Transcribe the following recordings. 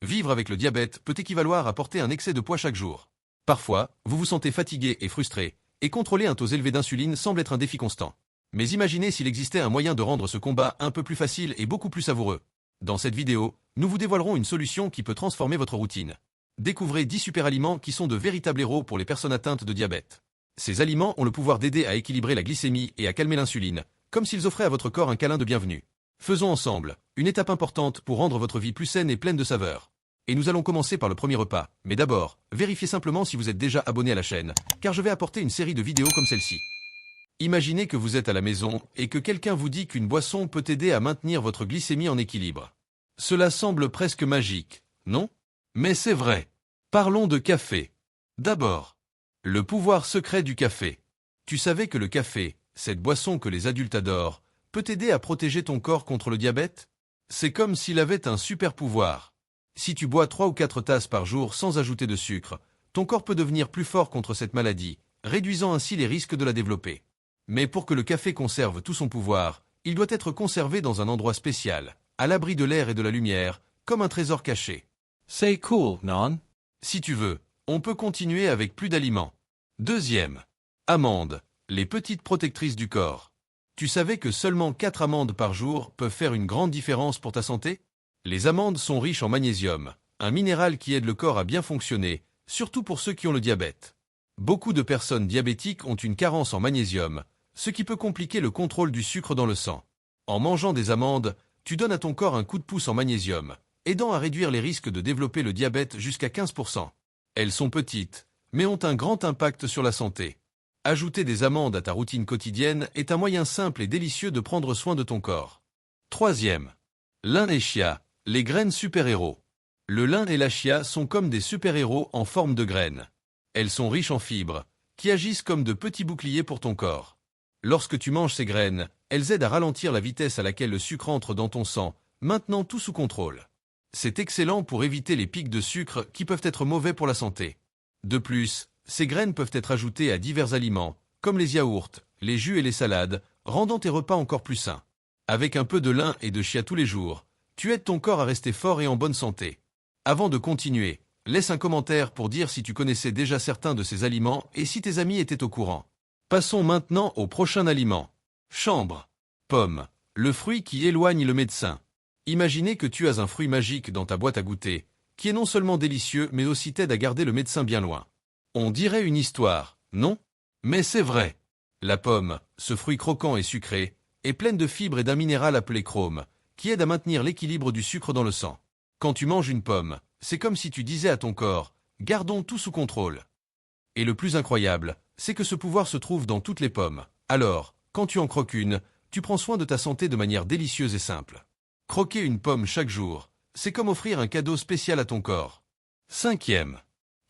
Vivre avec le diabète peut équivaloir à porter un excès de poids chaque jour. Parfois, vous vous sentez fatigué et frustré, et contrôler un taux élevé d'insuline semble être un défi constant. Mais imaginez s'il existait un moyen de rendre ce combat un peu plus facile et beaucoup plus savoureux. Dans cette vidéo, nous vous dévoilerons une solution qui peut transformer votre routine. Découvrez 10 super-aliments qui sont de véritables héros pour les personnes atteintes de diabète. Ces aliments ont le pouvoir d'aider à équilibrer la glycémie et à calmer l'insuline, comme s'ils offraient à votre corps un câlin de bienvenue. Faisons ensemble une étape importante pour rendre votre vie plus saine et pleine de saveurs. Et nous allons commencer par le premier repas, mais d'abord, vérifiez simplement si vous êtes déjà abonné à la chaîne, car je vais apporter une série de vidéos comme celle-ci. Imaginez que vous êtes à la maison et que quelqu'un vous dit qu'une boisson peut aider à maintenir votre glycémie en équilibre. Cela semble presque magique, non? Mais c'est vrai. Parlons de café. D'abord, le pouvoir secret du café. Tu savais que le café, cette boisson que les adultes adorent, peut aider à protéger ton corps contre le diabète? C'est comme s'il avait un super pouvoir. Si tu bois 3 ou 4 tasses par jour sans ajouter de sucre, ton corps peut devenir plus fort contre cette maladie, réduisant ainsi les risques de la développer. Mais pour que le café conserve tout son pouvoir, il doit être conservé dans un endroit spécial, à l'abri de l'air et de la lumière, comme un trésor caché. C'est cool, non? Si tu veux, on peut continuer avec plus d'aliments. Deuxième. Amandes, les petites protectrices du corps. Tu savais que seulement 4 amandes par jour peuvent faire une grande différence pour ta santé? Les amandes sont riches en magnésium, un minéral qui aide le corps à bien fonctionner, surtout pour ceux qui ont le diabète. Beaucoup de personnes diabétiques ont une carence en magnésium, ce qui peut compliquer le contrôle du sucre dans le sang. En mangeant des amandes, tu donnes à ton corps un coup de pouce en magnésium, aidant à réduire les risques de développer le diabète jusqu'à 15%. Elles sont petites, mais ont un grand impact sur la santé. Ajouter des amandes à ta routine quotidienne est un moyen simple et délicieux de prendre soin de ton corps. Troisième. Lin et chia, les graines super-héros. Le lin et la chia sont comme des super-héros en forme de graines. Elles sont riches en fibres, qui agissent comme de petits boucliers pour ton corps. Lorsque tu manges ces graines, elles aident à ralentir la vitesse à laquelle le sucre entre dans ton sang, maintenant tout sous contrôle. C'est excellent pour éviter les pics de sucre qui peuvent être mauvais pour la santé. De plus, ces graines peuvent être ajoutées à divers aliments, comme les yaourts, les jus et les salades, rendant tes repas encore plus sains. Avec un peu de lin et de chia tous les jours, tu aides ton corps à rester fort et en bonne santé. Avant de continuer, laisse un commentaire pour dire si tu connaissais déjà certains de ces aliments et si tes amis étaient au courant. Passons maintenant au prochain aliment. Chanvre. Pomme. Le fruit qui éloigne le médecin. Imaginez que tu as un fruit magique dans ta boîte à goûter, qui est non seulement délicieux mais aussi t'aide à garder le médecin bien loin. On dirait une histoire, non? Mais c'est vrai. La pomme, ce fruit croquant et sucré, est pleine de fibres et d'un minéral appelé chrome, qui aide à maintenir l'équilibre du sucre dans le sang. Quand tu manges une pomme, c'est comme si tu disais à ton corps « Gardons tout sous contrôle ». Et le plus incroyable, c'est que ce pouvoir se trouve dans toutes les pommes. Alors, quand tu en croques une, tu prends soin de ta santé de manière délicieuse et simple. Croquer une pomme chaque jour, c'est comme offrir un cadeau spécial à ton corps. Cinquième.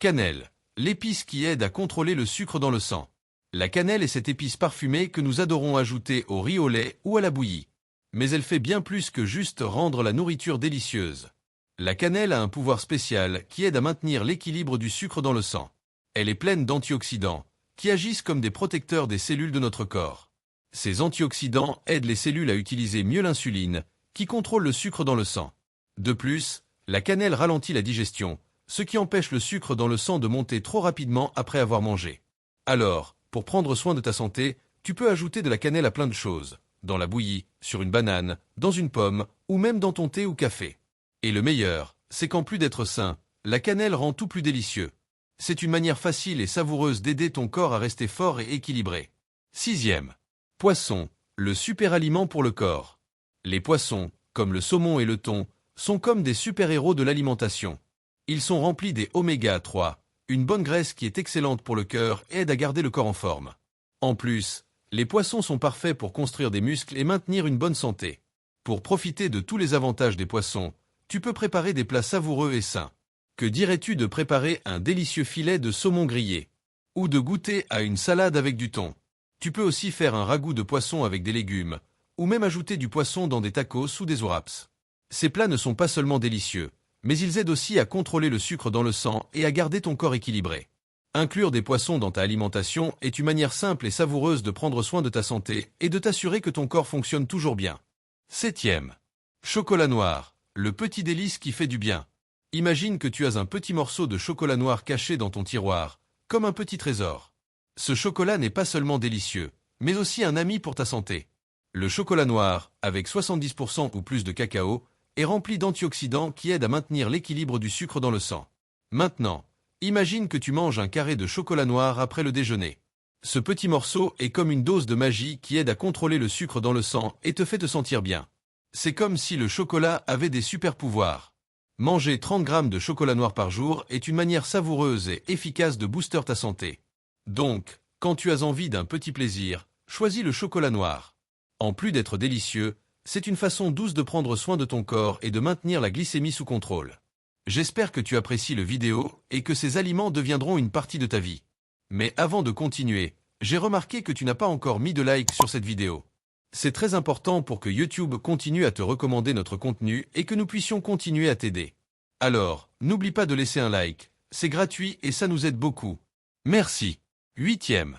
Cannelle, l'épice qui aide à contrôler le sucre dans le sang. La cannelle est cette épice parfumée que nous adorons ajouter au riz au lait ou à la bouillie. Mais elle fait bien plus que juste rendre la nourriture délicieuse. La cannelle a un pouvoir spécial qui aide à maintenir l'équilibre du sucre dans le sang. Elle est pleine d'antioxydants, qui agissent comme des protecteurs des cellules de notre corps. Ces antioxydants aident les cellules à utiliser mieux l'insuline, qui contrôle le sucre dans le sang. De plus, la cannelle ralentit la digestion, ce qui empêche le sucre dans le sang de monter trop rapidement après avoir mangé. Alors, pour prendre soin de ta santé, tu peux ajouter de la cannelle à plein de choses, dans la bouillie, sur une banane, dans une pomme, ou même dans ton thé ou café. Et le meilleur, c'est qu'en plus d'être sain, la cannelle rend tout plus délicieux. C'est une manière facile et savoureuse d'aider ton corps à rester fort et équilibré. Sixième. Poisson, le super aliment pour le corps. Les poissons, comme le saumon et le thon, sont comme des super-héros de l'alimentation. Ils sont remplis des oméga 3, une bonne graisse qui est excellente pour le cœur et aide à garder le corps en forme. En plus, les poissons sont parfaits pour construire des muscles et maintenir une bonne santé. Pour profiter de tous les avantages des poissons, tu peux préparer des plats savoureux et sains. Que dirais-tu de préparer un délicieux filet de saumon grillé? Ou de goûter à une salade avec du thon? Tu peux aussi faire un ragoût de poisson avec des légumes, ou même ajouter du poisson dans des tacos ou des wraps. Ces plats ne sont pas seulement délicieux, mais ils aident aussi à contrôler le sucre dans le sang et à garder ton corps équilibré. Inclure des poissons dans ta alimentation est une manière simple et savoureuse de prendre soin de ta santé et de t'assurer que ton corps fonctionne toujours bien. Septième. Chocolat noir, le petit délice qui fait du bien. Imagine que tu as un petit morceau de chocolat noir caché dans ton tiroir, comme un petit trésor. Ce chocolat n'est pas seulement délicieux, mais aussi un ami pour ta santé. Le chocolat noir, avec 70% ou plus de cacao, est rempli d'antioxydants qui aident à maintenir l'équilibre du sucre dans le sang. Maintenant, imagine que tu manges un carré de chocolat noir après le déjeuner. Ce petit morceau est comme une dose de magie qui aide à contrôler le sucre dans le sang et te fait te sentir bien. C'est comme si le chocolat avait des super pouvoirs. Manger 30 grammes de chocolat noir par jour est une manière savoureuse et efficace de booster ta santé. Donc, quand tu as envie d'un petit plaisir, choisis le chocolat noir. En plus d'être délicieux, c'est une façon douce de prendre soin de ton corps et de maintenir la glycémie sous contrôle. J'espère que tu apprécies le vidéo et que ces aliments deviendront une partie de ta vie. Mais avant de continuer, j'ai remarqué que tu n'as pas encore mis de like sur cette vidéo. C'est très important pour que YouTube continue à te recommander notre contenu et que nous puissions continuer à t'aider. Alors, n'oublie pas de laisser un like, c'est gratuit et ça nous aide beaucoup. Merci. 8e.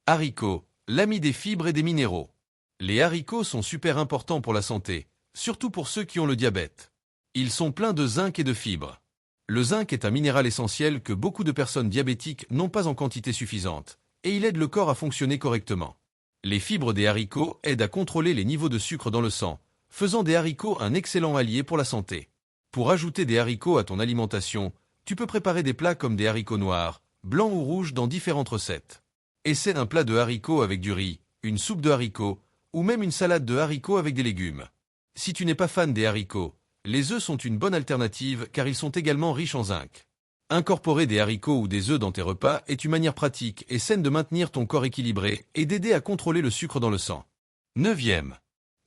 Haricots, l'ami des fibres et des minéraux. Les haricots sont super importants pour la santé, surtout pour ceux qui ont le diabète. Ils sont pleins de zinc et de fibres. Le zinc est un minéral essentiel que beaucoup de personnes diabétiques n'ont pas en quantité suffisante, et il aide le corps à fonctionner correctement. Les fibres des haricots aident à contrôler les niveaux de sucre dans le sang, faisant des haricots un excellent allié pour la santé. Pour ajouter des haricots à ton alimentation, tu peux préparer des plats comme des haricots noirs, blancs ou rouges dans différentes recettes. Essaie un plat de haricots avec du riz, une soupe de haricots, ou même une salade de haricots avec des légumes. Si tu n'es pas fan des haricots, les œufs sont une bonne alternative car ils sont également riches en zinc. Incorporer des haricots ou des œufs dans tes repas est une manière pratique et saine de maintenir ton corps équilibré et d'aider à contrôler le sucre dans le sang. 9e.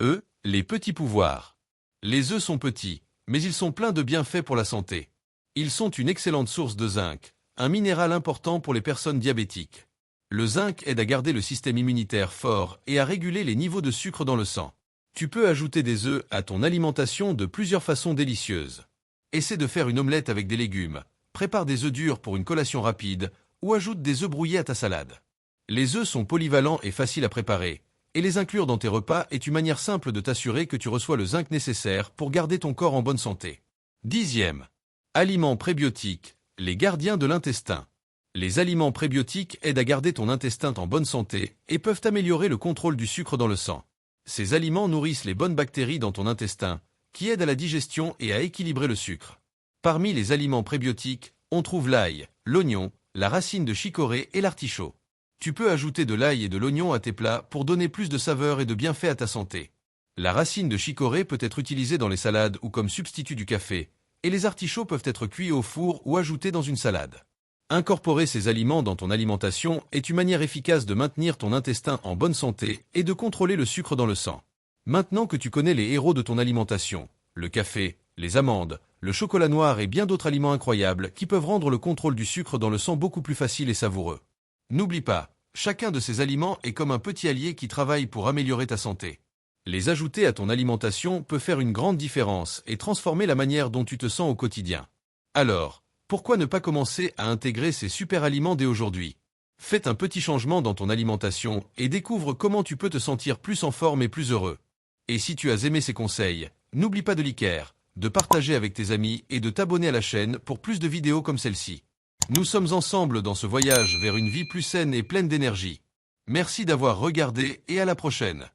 Œufs, les petits pouvoirs. Les œufs sont petits, mais ils sont pleins de bienfaits pour la santé. Ils sont une excellente source de zinc, un minéral important pour les personnes diabétiques. Le zinc aide à garder le système immunitaire fort et à réguler les niveaux de sucre dans le sang. Tu peux ajouter des œufs à ton alimentation de plusieurs façons délicieuses. Essaie de faire une omelette avec des légumes, prépare des œufs durs pour une collation rapide ou ajoute des œufs brouillés à ta salade. Les œufs sont polyvalents et faciles à préparer, et les inclure dans tes repas est une manière simple de t'assurer que tu reçois le zinc nécessaire pour garder ton corps en bonne santé. 10e. Aliments prébiotiques, les gardiens de l'intestin. Les aliments prébiotiques aident à garder ton intestin en bonne santé et peuvent améliorer le contrôle du sucre dans le sang. Ces aliments nourrissent les bonnes bactéries dans ton intestin, qui aident à la digestion et à équilibrer le sucre. Parmi les aliments prébiotiques, on trouve l'ail, l'oignon, la racine de chicorée et l'artichaut. Tu peux ajouter de l'ail et de l'oignon à tes plats pour donner plus de saveur et de bienfaits à ta santé. La racine de chicorée peut être utilisée dans les salades ou comme substitut du café, et les artichauts peuvent être cuits au four ou ajoutés dans une salade. Incorporer ces aliments dans ton alimentation est une manière efficace de maintenir ton intestin en bonne santé et de contrôler le sucre dans le sang. Maintenant que tu connais les héros de ton alimentation, le café, les amandes, le chocolat noir et bien d'autres aliments incroyables qui peuvent rendre le contrôle du sucre dans le sang beaucoup plus facile et savoureux. N'oublie pas, chacun de ces aliments est comme un petit allié qui travaille pour améliorer ta santé. Les ajouter à ton alimentation peut faire une grande différence et transformer la manière dont tu te sens au quotidien. Alors, pourquoi ne pas commencer à intégrer ces super aliments dès aujourd'hui? Fais un petit changement dans ton alimentation et découvre comment tu peux te sentir plus en forme et plus heureux. Et si tu as aimé ces conseils, n'oublie pas de liker, de partager avec tes amis et de t'abonner à la chaîne pour plus de vidéos comme celle-ci. Nous sommes ensemble dans ce voyage vers une vie plus saine et pleine d'énergie. Merci d'avoir regardé et à la prochaine.